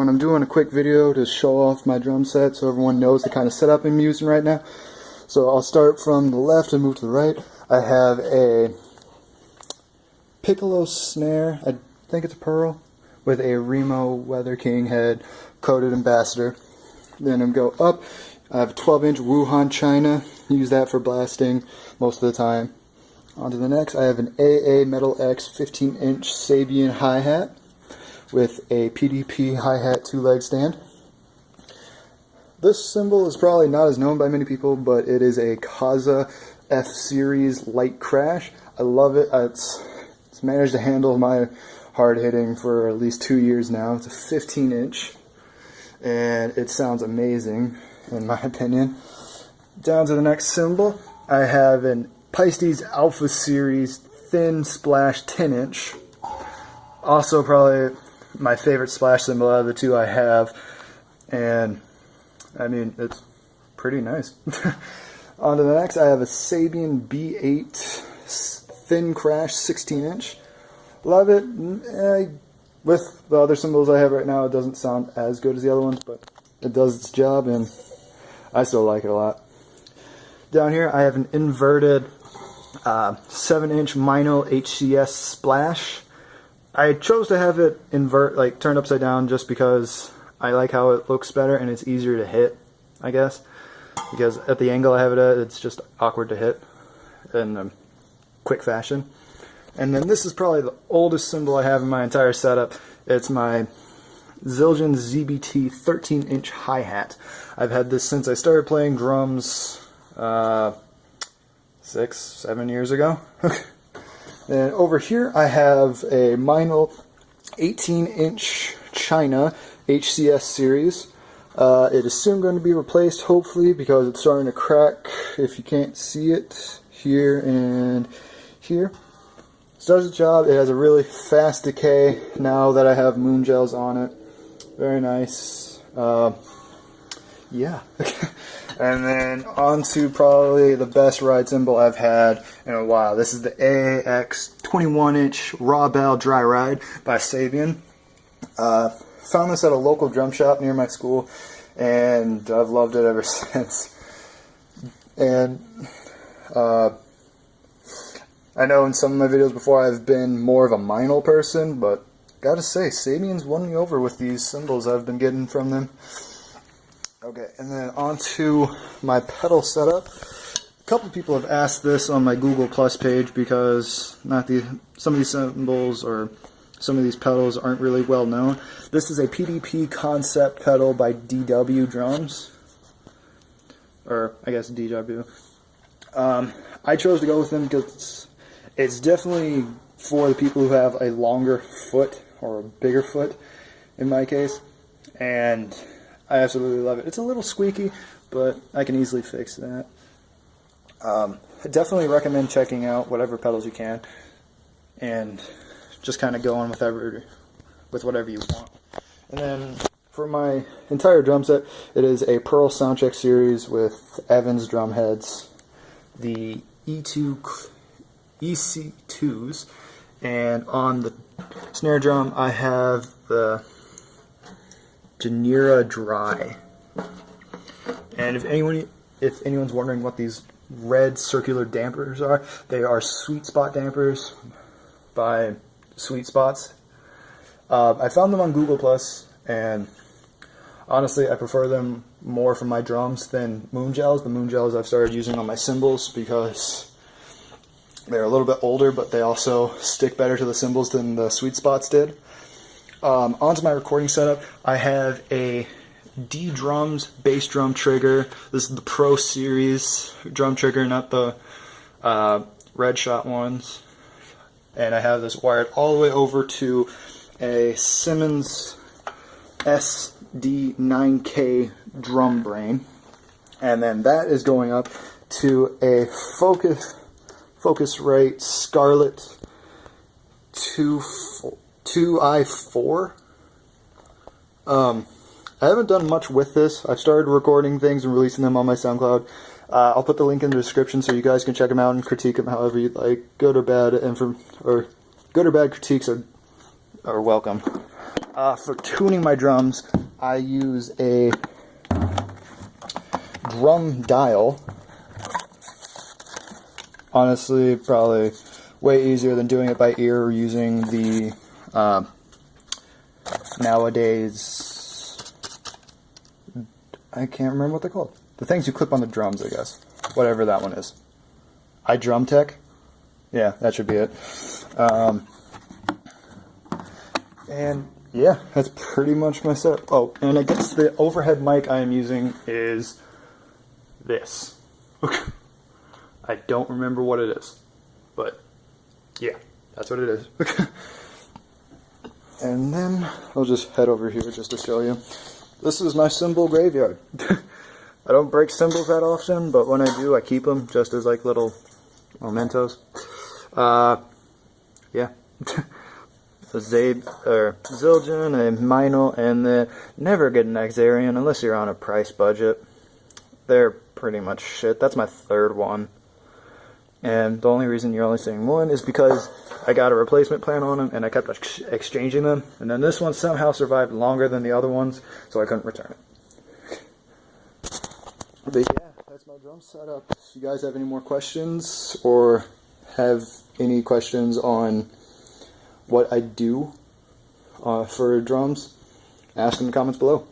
everyone. I'm doing a quick video to show off my drum set so everyone knows the kind of setup I'm using right now. So I'll start from the left and move to the right. I have a piccolo snare, I think it's a pearl, with a Remo Weather King head coated ambassador. Then I go up, I have a 12-inch Wuhan China, use that for blasting most of the time. On to the next, I have an AA Metal X 15-inch Sabian hi-hat with a PDP hi-hat 2-leg stand. This cymbal is probably not as known by many people, but it is a Kasza F-Series light crash. I love it. It's managed to handle my hard hitting for at least 2 years now. It's a 15-inch, and it sounds amazing, in my opinion. Down to the next cymbal, I have an Paiste's Alpha Series thin splash 10-inch. Also probably my favorite splash cymbal out of the two I have, and I mean, it's pretty nice. On to the next, I have a Sabian B8 thin crash 16-inch. Love it. With the other cymbals I have right now, it doesn't sound as good as the other ones, but it does its job, and I still like it a lot. Down here, I have an inverted 7-inch Meinl HCS splash. I chose to have it turned upside down just because I like how it looks better and it's easier to hit, I guess. Because at the angle I have it at, it's just awkward to hit in a quick fashion. And then this is probably the oldest cymbal I have in my entire setup. It's my Zildjian ZBT 13-inch hi-hat. I've had this since I started playing drums 6-7 years ago. And over here I have a Meinl 18-inch China HCS series. It is soon going to be replaced, hopefully, because it's starting to crack, if you can't see it, here and here. It does its job. It has a really fast decay now that I have moon gels on it. Very nice. Yeah. And then on to probably the best ride cymbal I've had in a while. This is the AAX 21-inch raw bell dry ride by Sabian. Found this at a local drum shop near my school, and I've loved it ever since. And I know in some of my videos before I've been more of a Meinl person, but gotta say, Sabian's won me over with these cymbals I've been getting from them. Okay, and then on to my pedal setup. A couple people have asked this on my Google Plus page because some of these cymbals or some of these pedals aren't really well known. This is a PDP concept pedal by DW Drums, or I guess DW. I chose to go with them because it's definitely for the people who have a longer foot or a bigger foot, in my case, and I absolutely love it. It's a little squeaky, but I can easily fix that. I definitely recommend checking out whatever pedals you can, and just kind of going with whatever you want. And then for my entire drum set, it is a Pearl Soundcheck series with Evans drum heads, the EC2s, and on the snare drum I have the Genera Dry. And if anyone's wondering what these red circular dampers are, they are Sweet Spot dampers by Sweet Spots. I found them on Google Plus, and honestly I prefer them more for my drums than moon gels. The moon gels I've started using on my cymbals because they're a little bit older, but they also stick better to the cymbals than the Sweet Spots did. Onto my recording setup, I have a D-Drums bass drum trigger. This is the Pro Series drum trigger, not the Red Shot ones. And I have this wired all the way over to a Simmons SD9K drum brain. And then that is going up to a Focusrite Scarlett 2i4. I haven't done much with this. I've started recording things and releasing them on my SoundCloud. I'll put the link in the description so you guys can check them out and critique them however you'd like. Good or bad critiques are welcome. For tuning my drums, I use a drum dial. Honestly, probably way easier than doing it by ear or using the nowadays, I can't remember what they're called. The things you clip on the drums, I guess. Whatever that one is. iDrum Tech? Yeah, that should be it. And yeah, that's pretty much my setup. Oh, and I guess the overhead mic I am using is this. I don't remember what it is, but yeah, that's what it is. And then I'll just head over here just to show you. This is my cymbal graveyard. I don't break cymbals that often, but when I do, I keep them just as like little mementos. Yeah. The Zildjian, a Meinl, and the never get an Xarian unless you're on a price budget. They're pretty much shit. That's my third one. And the only reason you're only seeing one is because I got a replacement plan on them and I kept exchanging them. And then this one somehow survived longer than the other ones, so I couldn't return it. But yeah, that's my drum setup. If you guys have any more questions or have any questions on what I do for drums, ask in the comments below.